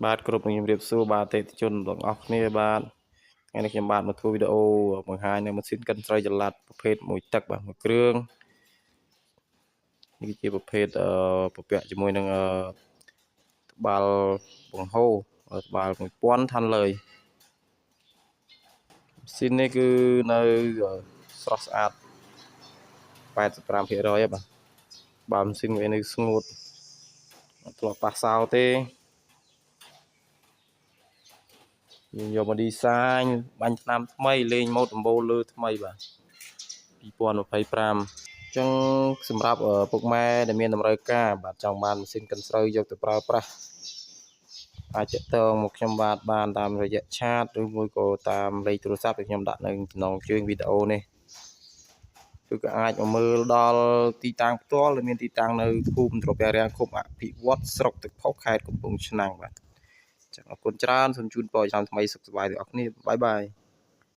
បាទគ្រប់នឹងជំរាបសួរបាទអតិថិជនទាំងអស់គ្នាបាទថ្ងៃនេះខ្ញុំបាទមកធ្វើវីដេអូបង្ហាញនៅម៉ាស៊ីនកិនស្រូវចល័តប្រភេទមួយទឹកបាទមួយគ្រឿងនេះជាប្រភេទពពាក់ជាមួយនឹងត្បាល់បង្ហូរត្បាល់1000ឋានលើយម៉ាស៊ីននេះគឺនៅស្រស់ស្អាត85%ហើយបាទបើម៉ាស៊ីនវានៅស្ងួតអត់ធ្លាប់ប៉ះសោទេយើងយកមក design បាញ់ថ្នាំថ្មីលេងម៉ូដដំបូលលើថ្មីបាទ2025អញ្ចឹងសម្រាប់ពុកម៉ែដែលមានតម្រូវការបាទចង់បានម៉ាស៊ីនកិនស្រូវយកទៅប្រើប្រាស់អាចតាក់ទងមកខ្ញុំបាទបានតាមរយៈឆាតឬមួយក៏តាមលេខទូរស័ព្ទដែលខ្ញុំដាក់នៅចំណងជើងវីដេអូនេះឬក៏អាចមកមើលដល់ទីតាំងផ្ទាល់ដែលមានទីតាំងនៅភូមិត្រពាំងរាំងឃុំអភិវឌ្ឍស្រុកទឹកផុសខេត្តកំពង់ឆ្នាំងបាទអញ្ចឹងអរគុណច្រើនសូមជូនពរឆ្នាំថ្មីសុខសប្បាយទាំងអស់គ្នាបាយបាយ